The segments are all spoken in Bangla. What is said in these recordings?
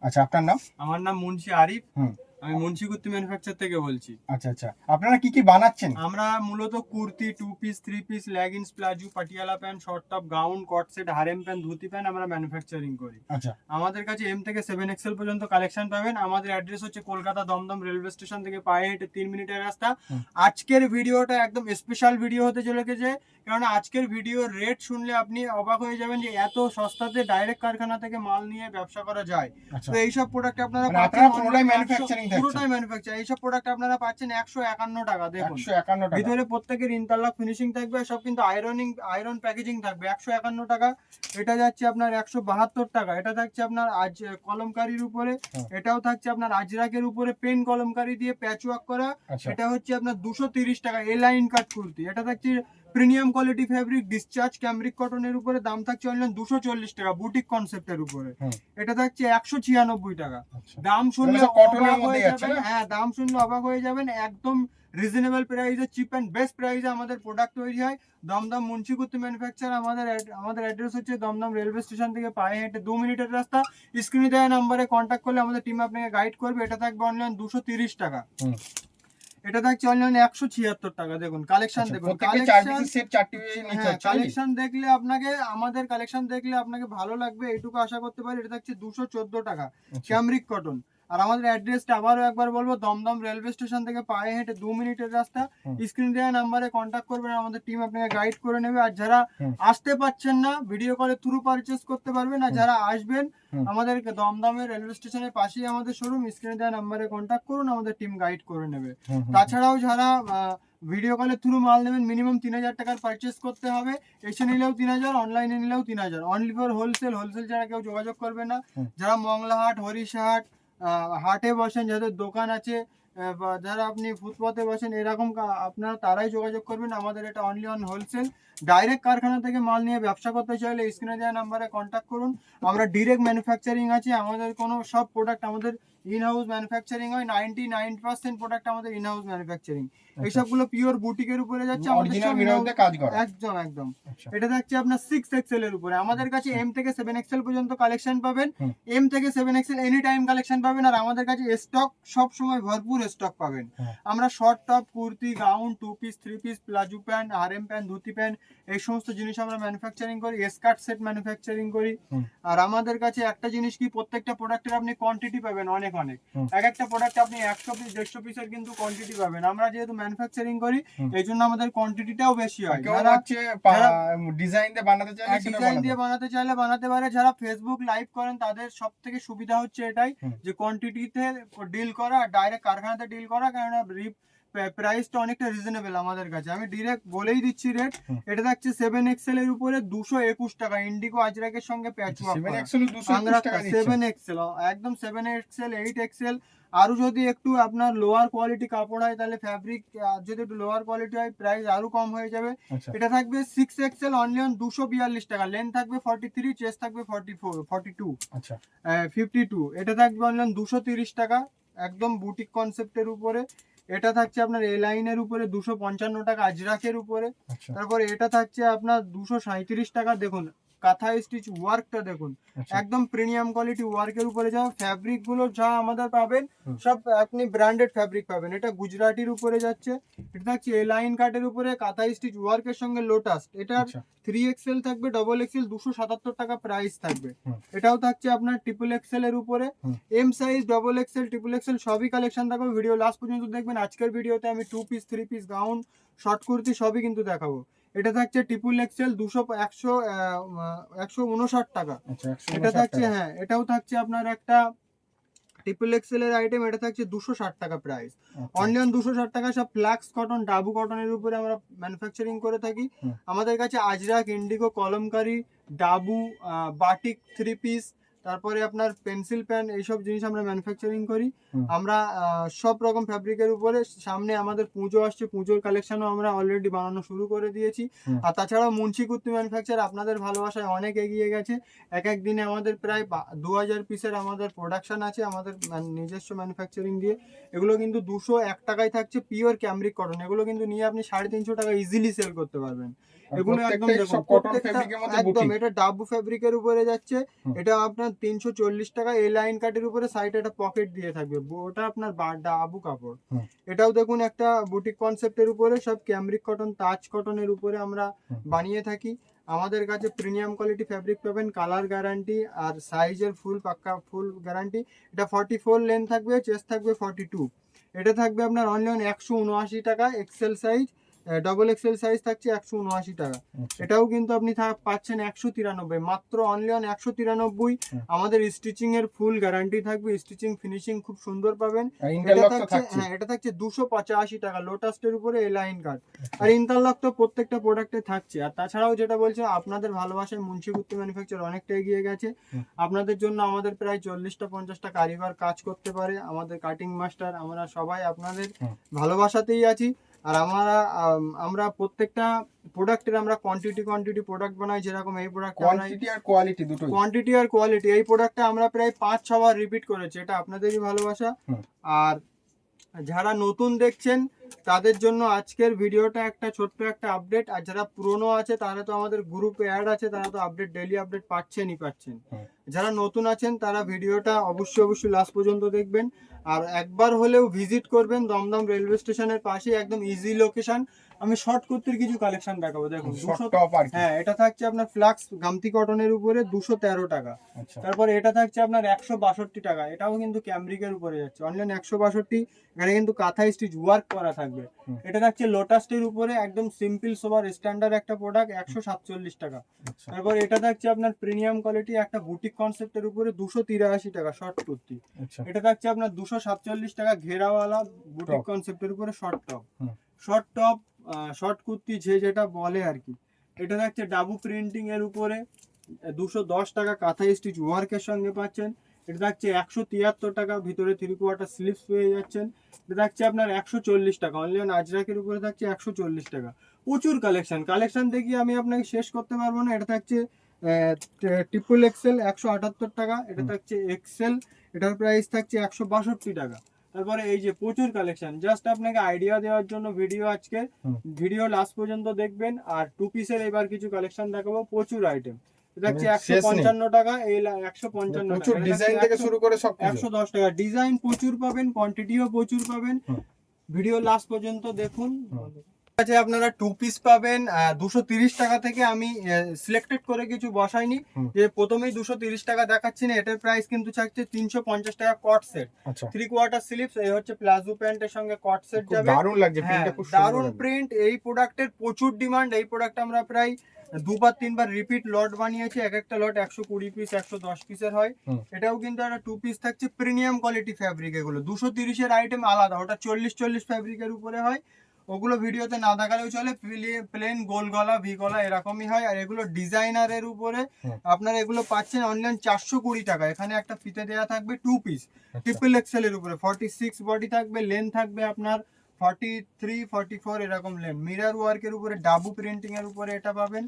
আচ্ছা, আপনার নাম? আমার নাম মুন্সি আরিফ। আমি মুন্সি কুর্তি ম্যানুফ্যাকচার থেকে বলছি। আচ্ছা আচ্ছা, আপনারা কি কি বানাচ্ছেন? আমরা মূলত kurti, 2 piece, 3 piece, leggings, palazzo, Patiala pant, short top, gown, কট set, harem pant, dhoti pant আমরা ম্যানুফ্যাকচারিং করি। আচ্ছা আমাদের কাছে এম থেকে 7 এক্সেল পর্যন্ত কালেকশন পাবেন। আমাদের অ্যাড্রেস হচ্ছে কলকাতা দমদম রেলওয়ে স্টেশন থেকে পায়ে হেঁটে 3 মিনিটের রাস্তা। আজকের ভিডিওটা একদম স্পেশাল ভিডিও হতে চলেছে, কারণ আজকের ভিডিওর রেট শুনলে আপনি অবাক হয়ে যাবেন যে এত সস্তাতে ডাইরেক্ট কারখানা থেকে মাল নিয়ে ব্যবসা করা যায়। আচ্ছা, তো এইসব প্রোডাক্ট আপনারা মানে পাচ্ছেন পুরোটাই ম্যানুফ্যাকচারিং থাকছে? পুরোটাই ম্যানুফ্যাকচার। এইসব প্রোডাক্ট আপনারা পাচ্ছেন 151 টাকা। দেখুন 151 টাকা। ভিতরে প্রত্যেকের ইন্টারলক ফিনিশিং থাকবে, সব কিন্তু আয়রন প্যাকেজিং থাকবে। 151 টাকা। এটা যাচ্ছে আপনার 172 টাকা। এটা থাকছে আপনার আজ কলমকারির উপরে। এটাও থাকছে আপনার আজরাকের উপরে পেন কলমকারি দিয়ে প্যাচ ওয়ার্ক করা। আচ্ছা এটা হচ্ছে আপনার 230 টাকা এ লাইন কাট কুর্তি। এটা থাকছে প্রিমিয়াম কোয়ালিটি ফেব্রিক ডিসচার্জ ক্যামরিক কটনের উপরে, দাম থাকছে অনলাইন 240 টাকা বুটিক কনসেপ্টের উপরে। এটা থাকছে 196 টাকা। আচ্ছা, দাম শুনলে কটনের অবাক মধ্যে হয়ে যাচ্ছে যাবেন। না? হ্যাঁ, দাম শুনলে অবাক হয়ে যাবেন। একদম রিজনেবল প্রাইসে, চিপ অ্যান্ড বেস্ট প্রাইসে আমাদের প্রোডাক্ট তৈরি হয়। দমদম মুন্সি কুর্তি ম্যানুফ্যাকচার। আমাদের অ্যাড্রেস হচ্ছে দমদম রেলওয়ে স্টেশন থেকে পায়ে হেঁটে 2 মিনিটের রাস্তা। স্ক্রিনে দেওয়া নাম্বারে কন্ট্যাক্ট করলে আমাদের টিম আপনাকে গাইড করবে। এটা থাকবে অনলাইন 230 টাকা। এটা থাকছে অনলাইন 176 টাকা। দেখুন কালেকশন দেখুন, কালেকশন দেখলে আপনাকে, আমাদের কালেকশন দেখলে আপনাকে ভালো লাগবে এইটুকু আশা করতে পারি। এটা থাকছে 214 টাকা ক্যামরিক কটন। আর আমাদের অ্যাড্রেসটা আবারও একবার বলবো, দমদম রেলওয়ে স্টেশন থেকে পায়ে হেঁটে 2 মিনিটের রাস্তা। স্ক্রিন দেওয়া নাম্বারে কন্ট্যাক্ট করবেন, আমাদের টিম আপনাকে গাইড করে নেবে। আর যারা আসতে পারছেন না, ভিডিও কলে থ্রু পারচেজ করতে পারবেন। আর যারা আসবেন, আমাদের দমদমের রেলওয়ে স্টেশনের পাশেই আমাদের শোরুম। স্ক্রিনে দেওয়া নাম্বারে কন্ট্যাক্ট করুন, আমাদের টিম গাইড করে নেবে। তাছাড়াও যারা ভিডিও কলের থ্রু মাল নেবেন, মিনিমাম 3000 টাকার পারচেস করতে হবে। এসে নিলেও 3000, অনলাইনে নিলেও 3000। অনলি ফর হোলসেল ছাড়া কেউ যোগাযোগ করবে না। যারা মংলাহাট, হরিশহাট হাটে বসেন, যাদের দোকান আছে, বা যারা আপনি ফুটপাতে বসেন, এরকম আপনারা তারাই যোগাযোগ করবেন। আমাদের এটা অনলি অন হোলসেল। ডাইরেক্ট কারখানা থেকে মাল নিয়ে ব্যবসা করতে চাইলে স্ক্রিনে দেওয়া নাম্বারে কন্ট্যাক্ট করুন। আমরা ডিরেক্ট ম্যানুফ্যাকচারিং আছে। আমাদের কোনো সব প্রোডাক্ট আমাদের ইন হাউস ম্যানুফ্যাকচারিং হয়। 99% প্রোডাক্ট আমাদের ইন হাউস ম্যানুফ্যাকচারিং। এইসবগুলো পিওর বুটিকের উপরে যাচ্ছে, আমাদের একদম একদম। এটা থাকছে আপনার 6 এক্সেল এর উপরে। আমাদের কাছে এম থেকে 7 এক্সেল পর্যন্ত কালেকশন পাবেন। এম থেকে 7 এক্সেল এনি টাইম কালেকশন পাবেন। আর আমাদের কাছে স্টক সব সময় ভরপুর স্টক পাবেন। আমরা short top, kurti, gown, 2 piece, 3 piece, palazzo pant, harem pant, dhoti pant, এই সমস্ত জিনিস আমরা ম্যানুফ্যাকচারিং করি। স্কার্ট সেট ম্যানুফ্যাকচারিং করি। আর আমাদের কাছে একটা জিনিস কি, প্রত্যেকটা প্রোডাক্টের আপনি কোয়ান্টিটি পাবেন অনেক। এক একটা প্রোডাক্ট আপনি 100 পিস 150 পিসের কিন্তু কোয়ান্টিটি পাবেন। আমরা যেহেতু ম্যানুফ্যাকচারিং করি, এই জন্য আমাদের কোয়ান্টিটিটাও বেশি হয়। যারা ডিজাইন দিয়ে বানাতে চাইলে বানাতে পারে। যারা ফেসবুক লাইভ করেন, তাদের সব থেকে সুবিধা হচ্ছে এটাই যে কোয়ান্টিটিতে ডিল করা, ডাইরেক্ট কারখানাতে ডিল করা। কারণ প্রাইসটা অনেকটা রিজনেবল আমাদের কাছে। আমি ডিরেক্ট বলেই দিচ্ছি রেট। এটা থাকছে 7 এক্সেল এর উপরে 221 টাকা, ইন্ডিগো আজরাকের সঙ্গে প্যাচ ওয়ার্ক করা। 7 এক্সেল একদম 7 এক্সেল, 8 এক্সেল। আরো যদি একটু আপনার লোয়ার কোয়ালিটি কাপড় হয়, তাহলে ফ্যাব্রিক যদি একটু লোয়ার কোয়ালিটি হয়, প্রাইস আরো কম হয়ে যাবে। এটা থাকবে 6 এক্সেল অনলি অন 242 টাকা। লেন্থ থাকবে 43, চেস্ট থাকবে 44, 42, আচ্ছা 52। এটা থাকবে অনলি অন 230 টাকা, একদম বুটিক কনসেপ্টের উপরে। এটা থাকছে আপনার এ লাইনের উপরে 255 টাকা আজরাকের উপরে। তারপরে এটা থাকছে আপনার 237 টাকা। দেখুন কাঁথা স্টিচ ওয়ার্কটা দেখুন, একদম প্রিমিয়াম কোয়ালিটি ওয়ার্কের উপরে। যা ফ্যাব্রিক গুলো যা আমাদের পাবেন, সব আপনি ব্র্যান্ডেড ফ্যাব্রিক পাবেন। এটা গুজরাটির উপরে যাচ্ছে। এটা থাকছে এ লাইন কাটের উপরে কাঁথা স্টিচ ওয়ার্কের সঙ্গে লোটাস। এটা 3 এক্সেল থাকবে, ডবল এক্সেল 277 টাকা প্রাইস থাকবে। এটাও থাকছে আপনার ট্রিপল এক্সেল এর উপরে। M size, double XL, triple XL সবই কালেকশন থাকবে। ভিডিও লাস্ট পর্যন্ত দেখবেন। আজকের ভিডিওতে আমি 2 piece, 3 piece, gown, short kurti সবই কিন্তু দেখাবো। এটা থাকছে ট্রিপল এক্সেল 159 টাকা। এটা থাকছে, হ্যাঁ এটাও থাকছে আপনার একটা ট্রিপল এক্সেল এর আইটেম। এটা থাকছে 260 টাকা প্রাইস। অনলি অন 260 টাকা। সব ফ্লাক্স কটন, ডাবু কটনের উপরে আমরা ম্যানুফ্যাকচারিং করে থাকি। আমাদের কাছে Ajrak, Indigo, kalamkari, dabu, batik 3 piece, তারপরে আপনার পেন্সিল প্যান, এইসব জিনিস আমরা ম্যানুফ্যাকচারিং করি। আমরা সব রকম ফ্যাব্রিকের উপরে। সামনে আমাদের পুজো আসছে, পুজোর কালেকশনও আমরা অলরেডি বানানো শুরু করে দিয়েছি। আর তাছাড়াও মুন্সি কুর্তি ম্যানুফ্যাকচার আপনাদের ভালোবাসায় অনেক এগিয়ে গেছে। এক দিনে আমাদের প্রায় 2000 পিসের আমাদের প্রোডাকশন আছে, আমাদের নিজস্ব ম্যানুফ্যাকচারিং দিয়ে। এগুলো কিন্তু 201 টাকায় থাকছে, পিওর ক্যামরিক কটন। এগুলো কিন্তু নিয়ে আপনি 350 টাকা ইজিলি সেল করতে পারবেন। এগুলো একদম দেখুন কটন প্রত্যেকটা ফেব্রিকের মধ্যে একদম বুটিক। এটা ডাব্বু ফেব্রিকের উপরে যাচ্ছে। হুম। এটা আপনার 340 টাকা, এই লাইন কাটের উপরে সাইডে একটা পকেট দিয়ে থাকবে, ওটা আপনার ডাব্বু কাপড়। হুম। এটাও দেখুন একটা বুটিক কনসেপ্টের উপরে, সব ক্যামরিক কটন, তাজ কটনের উপরে আমরা হুম। বানিয়ে থাকি। আমাদের কাছে প্রিমিয়াম কোয়ালিটি ফ্যাব্রিক পাবেন, কালার গ্যারান্টি আর সাইজের পাক্কা ফুল গ্যারান্টি। এটা 44 লেন থাকবে, চেস্ট থাকবে 42। এটা থাকবে আপনার অনলি 179 টাকা, XL size, double XL size থাকছে 179 টাকা। আচ্ছা। এটাও কিন্তু আপনি পাচ্ছেন 193, মাত্র অনলি 193। হুম। আমাদের স্টিচিং এর ফুল গ্যারান্টি থাকবে, স্টিচিং ফিনিশিং খুব সুন্দর পাবেন। আর এটা ইন্টারলক তো থাকছে, থাকছে। হ্যাঁ এটা থাকছে 285 টাকা, লোটাসের উপরে এই লাইন কাট। আর ইন্টারলক তো প্রত্যেকটা প্রোডাক্টে থাকছে। আর তাছাড়াও যেটা বলছে, আপনাদের ভালোবাসায় মুন্সিগুপ্ত ম্যানুফ্যাকচার অনেকটা এগিয়ে গেছে। হুম। আপনাদের জন্য আমাদের প্রায় 40টা-50টা কারিগর কাজ করতে পারে, আমাদের কাটিং মাস্টার, আমরা সবাই আপনাদের হুম। ভালোবাসাতেই আছি। আর আমরা প্রত্যেকটা প্রোডাক্টের আমরা কোয়ান্টিটি প্রোডাক্ট বানাই, যেরকম এই প্রোডাক্ট কোয়ান্টিটি আর কোয়ালিটি দুটোই। কোয়ান্টিটি আর কোয়ালিটি, এই প্রোডাক্টটা আমরা প্রায় 5-6 বার রিপিট করেছি, এটা আপনাদেরই ভালোবাসা। হুম। আর যারা নতুন দেখছেন তাদের জন্য আজকের ভিডিওটা একটা ছোট্ট একটা আপডেট। আর যারা পুরনো আছে তারা তো আমাদের গ্রুপে অ্যাড আছে, তারা তো আপডেট, ডেইলি আপডেট পাচ্ছেন। হুম। যারা নতুন আছেন তারা ভিডিওটা অবশ্যই লাস্ট পর্যন্ত দেখবেন। আর একবার হলেও ভিজিট করবেন দমদম রেলওয়ে স্টেশনের পাশে, একদম ইজি লোকেশন। আমি শর্ট কুর্তির কিছু কালেকশন দেখাবো, দেখুন শর্ট 200, টপ আর কি। হ্যাঁ এটা থাকছে আপনার ফ্লাক্স গামতি কটনের উপরে 213 টাকা। আচ্ছা। তারপরে এটা থাকছে আপনার 162 টাকা, এটাও কিন্তু ক্যামরিকের উপরে যাচ্ছে, অনলাইন 162। এখানে কিন্তু কাঁথা স্টিচ ওয়ার্ক করা থাকবে। হুম। এটা থাকছে লোটাসটির উপরে, একদম সিম্পল সোবার স্ট্যান্ডার্ড একটা প্রোডাক্ট, 147 টাকা। আচ্ছা। তারপর এটা থাকছে আপনার প্রিমিয়াম কোয়ালিটি একটা বুটিক কনসেপ্টের উপরে 283 টাকা শর্ট কুর্তি। আচ্ছা। এটা থাকছে আপনার 247 টাকা, ঘেরাওয়ালা বুটিক টপ। কনসেপ্টের উপরে শর্ট টপ। হুম। শর্ট টপ, শর্ট কুর্তি যে যেটা বলে আর কি। এটা থাকছে ডাবু প্রিন্টিং এর উপরে 210 টাকা, কাঁথা স্টিচ ওয়ার্কের সঙ্গে পাচ্ছেন। এটা থাকছে 173 টাকা, ভিতরে 3/4 স্লিভস পেয়ে যাচ্ছেন। এটা থাকছে আপনার 140 টাকা, অনলাইন আজরাকের উপরে থাকছে 140 টাকা। প্রচুর কালেকশন দেখিয়ে আমি আপনাকে শেষ করতে পারবো না। এটা থাকছে ট্রিপল এক্সেল 178 টাকা, এটা থাকছে এক্সেল, এটার প্রাইস থাকছে 162 টাকা। তারপরে এই যে প্রচুর কালেকশন, জাস্ট আপনাকে আইডিয়া দেওয়ার জন্য ভিডিও আজকে, ভিডিও লাস্ট পর্যন্ত দেখবেন। আর 2 পিসের এবার কিছু কালেকশন দেখাবো, প্রচুর আইটেম। এটা হচ্ছে 155 টাকা, এই 155 প্রচুর টাকা, ডিজাইন থেকে শুরু করে সব কিছু। 110 টাকা। ডিজাইন প্রচুর পাবেন, কোয়ান্টিটিও প্রচুর পাবেন। ভিডিও লাস্ট পর্যন্ত দেখুন। আছে আপনারা 2 পিস পাবেন 230 টাকা থেকে। আমি সিলেক্টেড করে কিছু বসাইনি, যে প্রথমেই 230 টাকা দেখাচ্ছি না, এটার প্রাইস কিন্তু থাকছে 350 টাকা কট সেট। আচ্ছা। 3/4 স্লিভস, এই হচ্ছে প্লাজো প্যান্টের সঙ্গে কট সেট খুব যাবে। দারুণ লাগছে, হ্যাঁ প্রিন্টটা খুব দারুণ সুন্দর। প্রিন্ট, এই প্রোডাক্টের প্রচুর ডিমান্ড। এই প্রোডাক্ট আমরা প্রায় 2-3 বার রিপিট লট বানিয়েছি, এক একটা লট 120 পিস 110 পিসের হয়। এটাও কিন্তু একটা 2 পিস থাকছে, প্রিমিয়াম কোয়ালিটি ফ্যাব্রিক। এগুলো 230 এর আইটেম আলাদা, ওটা 40 ফ্যাব্রিকের উপরে হয়, ওগুলো ভিডিওতে না দেখালেও চলে। প্লেন গোল গলা, ভি গলা এরকমই হয়। আর এগুলো ডিজাইনারের উপরে আপনারা এগুলো পাচ্ছেন অনলাইন 420 টাকা। এখানে একটা ফিতে দেওয়া থাকবে 2 পিস, ট্রিপল এক্সেল এর উপরে 46 বডি থাকবে, লেন থাকবে আপনার 43-44 এরকম লেন। মিরর ওয়ার্কের উপরে ডাবু প্রিন্টিং এর উপরে এটা পাবেন।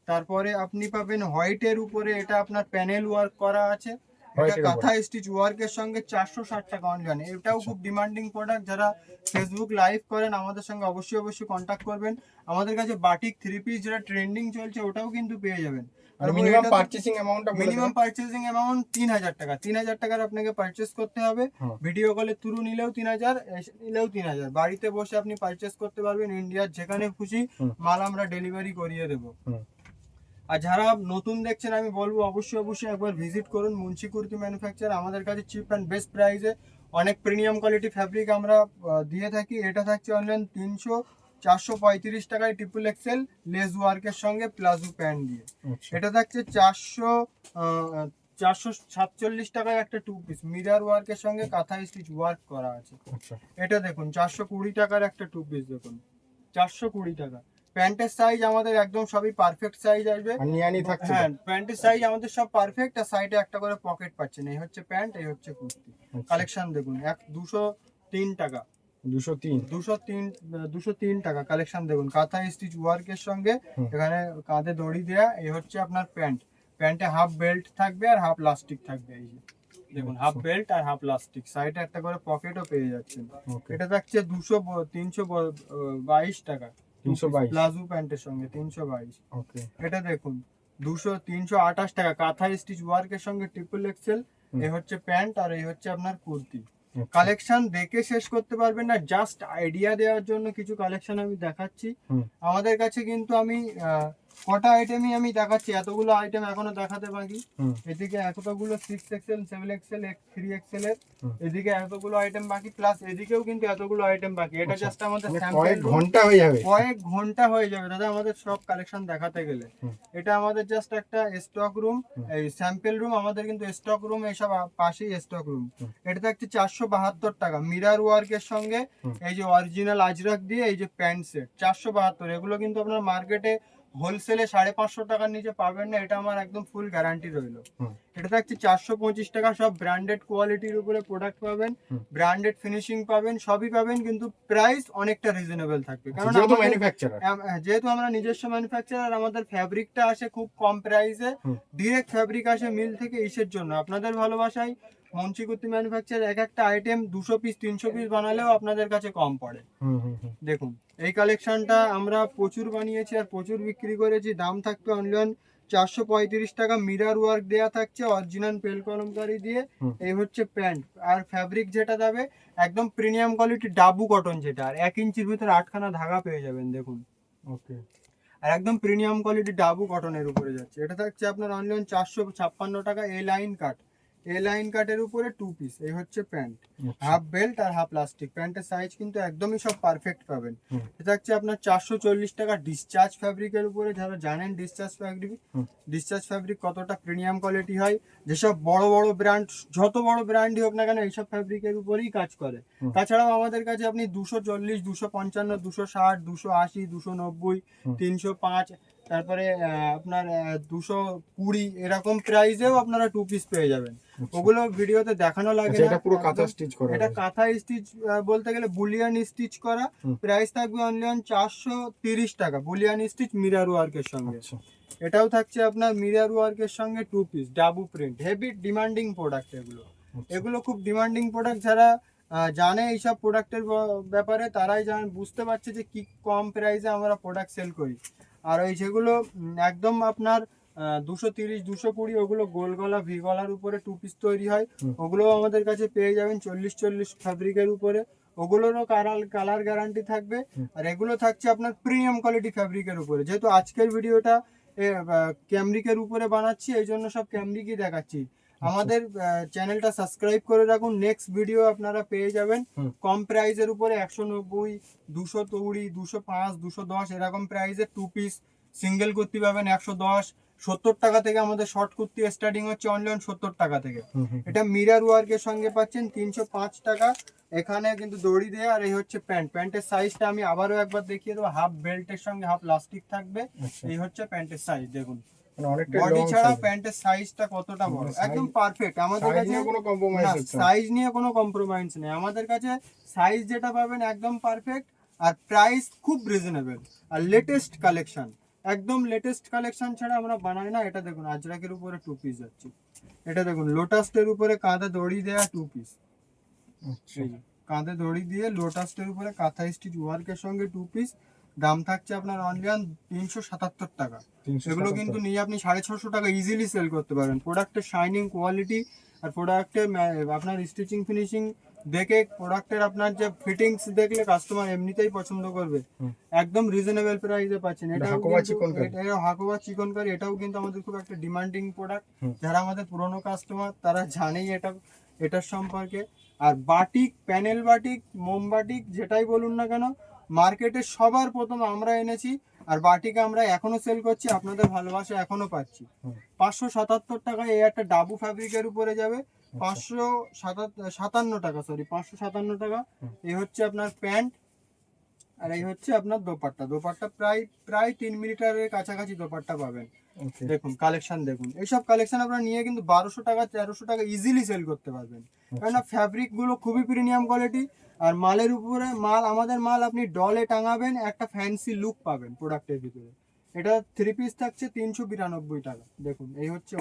তারপরে আপনি পাবেন হোয়াইটের উপরে, এটা আপনার প্যানেল ওয়ার্ক করা আছে, এটা কাঁথা স্টিচ ওয়ার্কের সঙ্গে 460 টাকা অনলাইন। এটাও খুব ডিমান্ডিং প্রোডাক্ট। যারা ফেসবুক লাইভ করেন আমাদের সঙ্গে অবশ্যই কন্ট্যাক্ট করবেন। আমাদের কাছে বাটিক 3 পিস যেটা ট্রেন্ডিং চলছে, ওটাও কিন্তু পেয়ে যাবেন। আর মিনিমাম পারচেজিং অ্যামাউন্টটা বলে মিনিমাম পারচেজিং অ্যামাউন্ট 3000 টাকা। 3000 টাকার আপনাকে পারচেজ করতে হবে। ভিডিও কলের থ্রু নিলেও 3000, নিলেও 3000। বাড়িতে বসে আপনি পারচেজ করতে পারবেন, ইন্ডিয়ার যেখানে খুশি মাল আমরা ডেলিভারি করিয়ে দেবো। আর যারা নতুন দেখছেন আমি বলবো অবশ্যই একবার ভিজিট করুন মুন্সি কুর্তি ম্যানুফ্যাকচার। আমাদের কাছে চিপ অ্যান্ড বেস্ট প্রাইসে অনেক প্রিমিয়াম কোয়ালিটি ফ্যাব্রিক আমরা দিয়ে থাকি। এটা থাকছে অনলাইন 435 টাকায়, ট্রিপল এক্সেল লেস ওয়ার্কের সঙ্গে প্লাজো প্যান্ট দিয়ে। এটা থাকছে 447 টাকায় একটা 2 পিস, মিরর ওয়ার্কের সঙ্গে কাঁথা স্টিচ ওয়ার্ক করা আছে। এটা দেখুন 420 টাকার একটা 2 পিস, দেখুন 420 টাকা। প্যান্টের সাইজ আমাদের একদম সবই পারফেক্ট সাইজ আসবে। হ্যাঁ প্যান্টের সাইজ আমাদের সব পারফেক্ট। আর সাইডে একটা করে পকেট পাচ্ছেন। এই হচ্ছে প্যান্ট, এই হচ্ছে কুর্তি। কালেকশন দেখুন 203 টাকা, 203 টাকা কালেকশন দেখুন। কাঁথা স্টিচ ওয়ার্কের সঙ্গে এখানে কাঁধে দড়ি দেয়া। এই হচ্ছে আপনার প্যান্ট, প্যান্টে হাফ বেল্ট থাকবে আর হাফ লাস্টিক থাকবে। এই যে দেখুন হাফ বেল্ট আর হাফ লাস্টিক, সাইডে একটা করে পকেটও পেয়ে যাচ্ছেন। এটা থাকছে 322 টাকা। 322 প্লাজো প্যান্টের সঙ্গে 322। ওকে এটা দেখুন 328 টাকা, কাঁথা স্টিচ ওয়ার্কের সঙ্গে ট্রিপল এক্সেল। এই হচ্ছে প্যান্ট আর এই হচ্ছে আপনার কুর্তি। কালেকশন দেখে শেষ করতে পারবেন না, জাস্ট আইডিয়া দেওয়ার জন্য কিছু কালেকশন আমি দেখাচ্ছি। আমাদের কাছে কিন্তু আমি কটা আইটেমই আমি দেখাচ্ছি, এতগুলো আইটেম এখনো দেখাতে বাকি। এদিকে এতগুলো 6 এক্সেল 7 এক্সেল 3 এক্সেল এর, এদিকে এতগুলো আইটেম বাকি, প্লাস এদিকেও কিন্তু এতগুলো আইটেম বাকি। এটা জাস্ট আমাদের কয়েক ঘন্টা হয়ে যাবে, কয়েক ঘন্টা হয়ে যাবে দাদা আমাদের সব কালেকশন দেখাতে গেলে। এটা আমাদের জাস্ট একটা স্টক রুম, এই স্যাম্পল রুম। আমাদের কিন্তু স্টক রুম এইসব পাশেই স্টক রুম। এটা থাকছে 472 টাকা মিরার ওয়ার্কের সঙ্গে এই যে অরিজিনাল আজরাক দিয়ে এই যে প্যান্ট সেট 472। এগুলো কিন্তু আপনার মার্কেটে হোলসেলে 550 টাকার নিচে পাবেন না, এটা আমার একদম ফুল গ্যারান্টি রইলো। এটা থাকছে 425 টাকা। সব ব্র্যান্ডেড কোয়ালিটির উপরে প্রোডাক্ট পাবেন, ব্র্যান্ডেড ফিনিশিং পাবেন, সবই পাবেন, কিন্তু প্রাইস অনেকটা রিজনেবল থাকবে। কারণ যেহেতু আমরা নিজস্ব ম্যানুফ্যাকচারার, আমাদের ফ্যাব্রিকটা আসে খুব কম প্রাইসে, ডিরেক্ট ফ্যাব্রিক আসে মিল থেকে। ইসের জন্য আপনাদের ভালোবাসায় মঞ্চিকুর্তি ম্যানুফ্যাকচার এক একটা আইটেম 200 পিস 300 পিস বানালেও আপনাদের কাছে কম পড়ে। দেখুন এই কালেকশনটা আমরা প্রচুর বানিয়েছি আর প্রচুর বিক্রি করেছি। দাম থাকবে অনলি 435 টাকা। মিরার ওয়ার্ক দেয়া থাকছে অরিজিনাল পেল কলমকারি দিয়ে। এই হচ্ছে প্যান্ট আর ফ্যাব্রিক যেটা যাবে একদম প্রিমিয়াম কোয়ালিটি ডাবু কটন, যেটা আর 1 ইঞ্চির ভিতরে 8খানা ধাগা পেয়ে যাবেন। দেখুন ওকে, আর একদম প্রিমিয়াম কোয়ালিটি ডাবু কটনের উপরে যাচ্ছে। এটা থাকছে আপনার অনলি 456 টাকা। এ লাইন কাট, এ লাইন কাটের উপরে 2 পিস। এই হচ্ছে প্যান্ট, হাফ বেল্ট আর হাফ প্লাস্টিক। প্যান্টের সাইজ কিন্তু একদমই সব পারফেক্ট পাবেন। এটা হচ্ছে আপনার 440 টাকা ডিসচার্জ ফ্যাব্রিকের উপরে। যারা জানেন ডিসচার্জ ফ্যাব্রিক কতটা প্রিমিয়াম কোয়ালিটি হয়, যেসব বড় বড় ব্র্যান্ড, যত বড় ব্র্যান্ডই হোক না কেন, এইসব ফ্যাব্রিকের উপরেই কাজ করে। তাছাড়াও আমাদের কাছে আপনি 240, 255, 260, 280, 290, 305, তারপরে আপনার 220 এরকম প্রাইসেও আপনারা 2 পিস পেয়ে যাবেন। ওগুলো ভিডিওতে দেখানো লাগে না। এটা পুরো কাঁথা স্টিচ করা, এটা কাঁথা স্টিচ বলতে গেলে বুলিয়ান স্টিচ করা। প্রাইস থাকবে অনলি 430 টাকা বুলিয়ান স্টিচ মিরার ওয়ার্কের সঙ্গে। এটাও থাকছে আপনার মিরার ওয়ার্কের সঙ্গে 2 piece dabu print. Heavy demanding product এগুলো খুব ডিমান্ডিং প্রোডাক্ট। যারা জানে এইসব প্রোডাক্টের ব্যাপারে, তারাই বুঝতে পারছে যে কি কম প্রাইসে আমরা প্রোডাক্ট সেল করি। আর ওই যেগুলো একদম আপনার 230, 220, ওগুলো গোল গলা ভি গলার উপরে 2 পিস তৈরি হয়, ওগুলো আমাদের কাছে পেয়ে যাবেন 40 ফ্যাব্রিকের উপরে। ওগুলোরও কালার গ্যারান্টি থাকবে। আর এগুলো থাকছে আপনার প্রিমিয়াম কোয়ালিটি ফ্যাব্রিকের উপরে। যেহেতু আজকের ভিডিওটা ক্যামরিকের উপরে বানাচ্ছি, এই জন্য সব ক্যামরিকই দেখাচ্ছি। আমাদের চ্যানেলটা সাবস্ক্রাইব করে রাখুন, নেক্সট ভিডিও আপনারা পেয়ে যাবেন কম প্রাইসের উপরে 190, 220, 205, 210 এরকম প্রাইসে 2 পিস সিঙ্গেল কুর্তি পাবেন 110। 70 টাকা থেকে আমাদের শর্ট কুর্তি স্টার্টিং হচ্ছে অনলি 70 টাকা থেকে। এটা মিরার ওয়ার্কের সঙ্গে পাচ্ছেন 305 টাকা। এখানে কিন্তু দড়ি দেয়া। আর এই হচ্ছে প্যান্টের সাইজটা আমি আবারও একবার দেখিয়ে দেবো। হাফ বেল্টের সঙ্গে হাফ প্লাস্টিক থাকবে। এই হচ্ছে প্যান্টের সাইজ। দেখুন বডি ছাড়া প্যান্টের সাইজটা কতটা বড়, একদম পারফেক্ট। আমাদের কাছে সাইজ নিয়ে কোনো কম্প্রোমাইজ নেই। আমাদের কাছে সাইজ যেটা পাবেন একদম পারফেক্ট, আর প্রাইস খুব রিজনেবল। আর লেটেস্ট কালেকশন, একদম লেটেস্ট কালেকশন ছাড়া আমরা বানাই না। এটা দেখুন আজরাকের উপরে 2 পিস যাচ্ছে। এটা দেখুন লোটাসের উপরে কাঁধে দড়ি দেয়া 2 পিস। কাঁধে দড়ি দিয়ে লোটাসের উপরে কাঁথা স্টিচ ওয়ার্কের সঙ্গে 2 পিস। দাম থাকছে আপনার অনলি 377 টাকা। এগুলো কিন্তু নিয়ে আপনি 650 টাকা ইজিলি সেল করতে পারেন। প্রোডাক্টের শাইনিং কোয়ালিটি আর প্রোডাক্টের আপনার স্টিচিং ফিনিশিং দেখে, প্রোডাক্টের আপনার যে ফিটিংস দেখলে কাস্টমার এমনিতেই পছন্দ করবে। একদম রিজনেবল প্রাইসে পাচ্ছেন। এটাও হাকোবা চিকনকারি, এটাও কিন্তু আমাদের খুব একটা ডিমান্ডিং প্রোডাক্ট। যারা আমাদের পুরনো কাস্টমার তারা জানেই এটার সম্পর্কে। আর বাটিক, প্যানেল বাটিক, মোম বাটিক যেটাই বলুন না কেন, মার্কেটে সবার প্রথম আমরা এনেছি। আর বাটিকে আমরা এখনো সেল করছি, আপনাদের ভালোবাসা এখনো পাচ্ছি। 577 টাকা এই একটা ডাবু ফ্যাব্রিকের উপরে যাবে। 557 টাকা, সরি 557 টাকা। এই হচ্ছে আপনার প্যান্ট আর এই হচ্ছে আপনার দোপাট্টা। প্রায় 3 মিটারের কাছাকাছি দোপাট্টা পাবেন। দেখুন কালেকশন দেখুন। এইসব কালেকশন আপনারা নিয়ে কিন্তু 1200 টাকা 1300 টাকা ইজিলি সেল করতে পারবেন। কেননা ফ্যাব্রিক গুলো খুবই প্রিমিয়াম কোয়ালিটি। আর মালের উপরে আমাদের মাল আপনি ডলে টাঙাবেন, একটা ফ্যান্সি লুক পাবেন প্রোডাক্টের ভিতরে। এটা 3 পিস থাকছে 392 টাকা। দেখুন এই হচ্ছে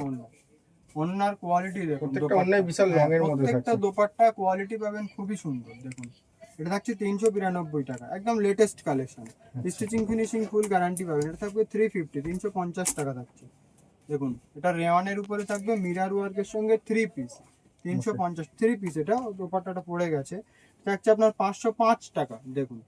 ওন্নার কোয়ালিটি দেখুন। প্রত্যেকটা দোপাট্টা কোয়ালিটি পাবেন খুবই সুন্দর। দেখুন এটা থাকছে 392 টাকা, একদম latest collection. Stitching finishing full guarantee পাবেন। এটা থাকবে 350, 350 টাকা থাকছে। দেখুন এটা রেওয়ানের উপরে থাকবে মিরার ওয়ার্কের সঙ্গে 3 পিস, 350 3 পিস। এটা দোপাট্টাটা পড়ে গেছে, থাকছে আপনার 505 টাকা। দেখুন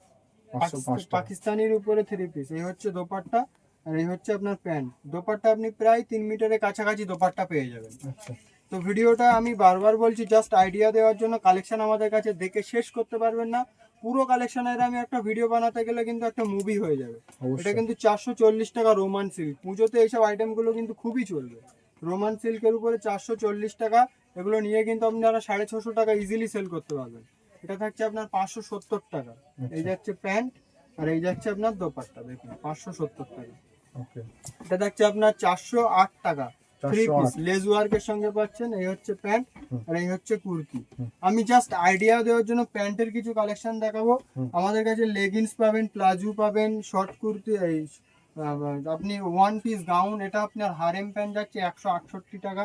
505 টাকা। পাকিস্তানির উপরে 3 পিস। এই হচ্ছে দোপাট্টা আর এই হচ্ছে আপনার প্যান্ট। দোপাট্টা আপনি প্রায় 3 মিটারের কাছাকাছি দোপাট্টা পেয়ে যাবেন। আচ্ছা তো ভিডিওটা আমি বারবার বলছি জাস্ট আইডিয়া দেওয়ার জন্য। কালেকশন আমাদের কাছে দেখে শেষ করতে পারবেন না। পুরো কালেকশনের আমি একটা ভিডিও বানাতে গেলে কিন্তু একটা মুভি হয়ে যাবে। এটা অবশ্যই। কিন্তু 440 টাকা রোমান সিল্ক। পুজোতে এইসব আইটেমগুলো কিন্তু খুবই চলবে। রোমান সিল্কের উপরে 440 টাকা, এগুলো নিয়ে কিন্তু আপনারা 650 টাকা ইজিলি সেল করতে পারবেন। এটা থাকছে আপনার 570 টাকা। এই যাচ্ছে প্যান্ট আর এই যাচ্ছে আপনার দোপাট্টা। দেখুন 570 টাকা। ওকে এটা থাকছে আপনার 408 টাকা। 3 পিস 408 লেস ওয়ার্কের সঙ্গে পাচ্ছেন। এই হচ্ছে প্যান্ট আর এই হচ্ছে কুর্তি। আমি জাস্ট আইডিয়া দেওয়ার জন্য প্যান্টের কিছু কালেকশন দেখাবো। আমাদের কাছে লেগিংস পাবেন, প্লাজো পাবেন, শর্ট কুর্তি, এই আপনি ওয়ান পিস গাউন। এটা আপনার হারেম প্যান্ট যাচ্ছে 168 টাকা।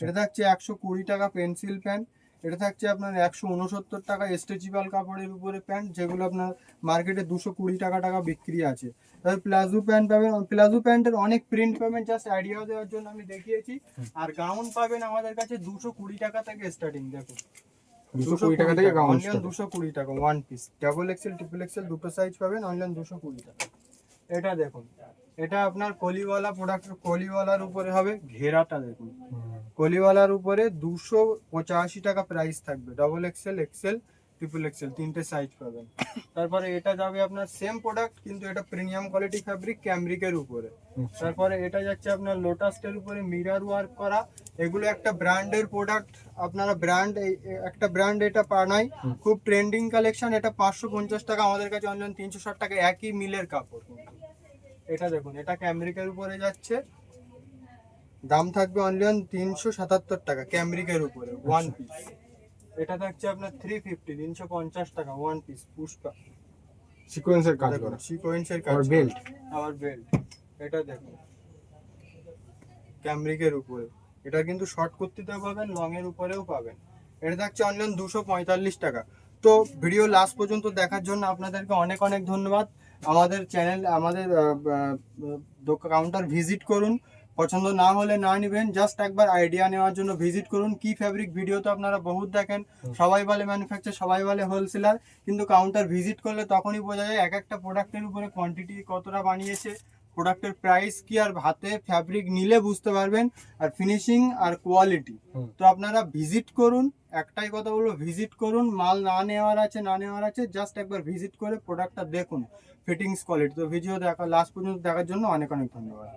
এটা থাকছে 120 টাকা পেন্সিল প্যান্ট। এটা থাকছে আপনার 169 টাকা স্ট্রেচেবল কাপড়ের উপরে প্যান্ট, যেগুলো আপনার মার্কেটে 220 টাকা বিক্রি আছে। তাহলে প্লাজো প্যান্ট পাবেন। প্লাজো প্যান্টের অনেক প্রিন্ট পাবেন, জাস্ট আইডিয়া দেওয়ার জন্য আমি দেখিয়েছি। আর গাউন পাবেন আমাদের কাছে 220 টাকা থেকে স্টার্টিং। দেখুন 220 টাকা থেকে গাউন অনলাইন 220 টাকা one piece. Double XL triple Excel দুটো সাইজ পাবেন অনলাইন 220 টাকা। এটা দেখুন, এটা আপনার কলিওয়ালা প্রোডাক্ট। কলিওয়ালার উপরে হবে ঘেরাটা। দেখুন কলিওয়ালার উপরে 285 টাকা প্রাইস থাকবে। Double XL, XL, triple XL তিনটে সাইজ পাবেন। তারপরে এটা যাবে আপনার সেম প্রোডাক্ট, কিন্তু এটা প্রিমিয়াম কোয়ালিটি ফ্যাব্রিক ক্যামরিকের উপরে। তারপরে এটা যাচ্ছে আপনার লোটাসের উপরে মিরার ওয়ার্ক করা। এগুলো একটা ব্র্যান্ডের প্রোডাক্ট। আপনারা ব্র্যান্ড, একটা ব্র্যান্ড এটা বানাই, খুব ট্রেন্ডিং কালেকশন। এটা 550 টাকা, আমাদের কাছে অনলাইন 360 টাকা। একই মিলের কাপড়। এটা দেখুন, এটা ক্যামরিকের উপরে যাচ্ছে, দাম থাকবে অনলাইন 377 টাকা ক্যামরিকের উপরে ওয়ান পিস। এটা থাকছে আপনার 350, 350 টাকা ওয়ান পিস পুষ্পা। সিকোয়েন্সের কাজ করা সিকোয়েন্সের কাজ আর করা। বেল্ট। আবার বেল্ট। এটা দেখুন ক্যামরিকের উপরে। এটা কিন্তু শর্ট কুর্তিতেও পাবেন, লং এর উপরেও পাবেন। এটা থাকছে অনলাইন 245 টাকা। তো ভিডিও লাস্ট পর্যন্ত দেখার জন্য আপনাদেরকে অনেক অনেক ধন্যবাদ। আমাদের চ্যানেল, আমাদের কাউন্টার ভিজিট করুন। পছন্দ না হলে না নেবেন, জাস্ট একবার আইডিয়া নেওয়ার জন্য ভিজিট করুন। কি ফ্যাব্রিক ভিডিও তো আপনারা বহুত দেখেন, সবাই বলে ম্যানুফ্যাকচার, সবাই বলে হোলসেলার, কিন্তু কাউন্টার ভিজিট করলে তখনই বোঝা যায় এক একটা প্রোডাক্টের উপরে কোয়ান্টিটি কতটা বানিয়েছে, প্রোডাক্টের প্রাইস কি, আর হাতে ফ্যাব্রিক নিলে বুঝতে পারবেন, আর ফিনিশিং আর কোয়ালিটি। তো আপনারা ভিজিট করুন। একটাই কথা বলবো, ভিজিট করুন। মাল না নেওয়ার আছে, না নেওয়ার আছে, জাস্ট একবার ভিজিট করে প্রোডাক্টটা দেখুন, ফিটিংস কোয়ালিটি। তো ভিডিও দেখা লাস্ট পর্যন্ত দেখার জন্য অনেক অনেক ধন্যবাদ।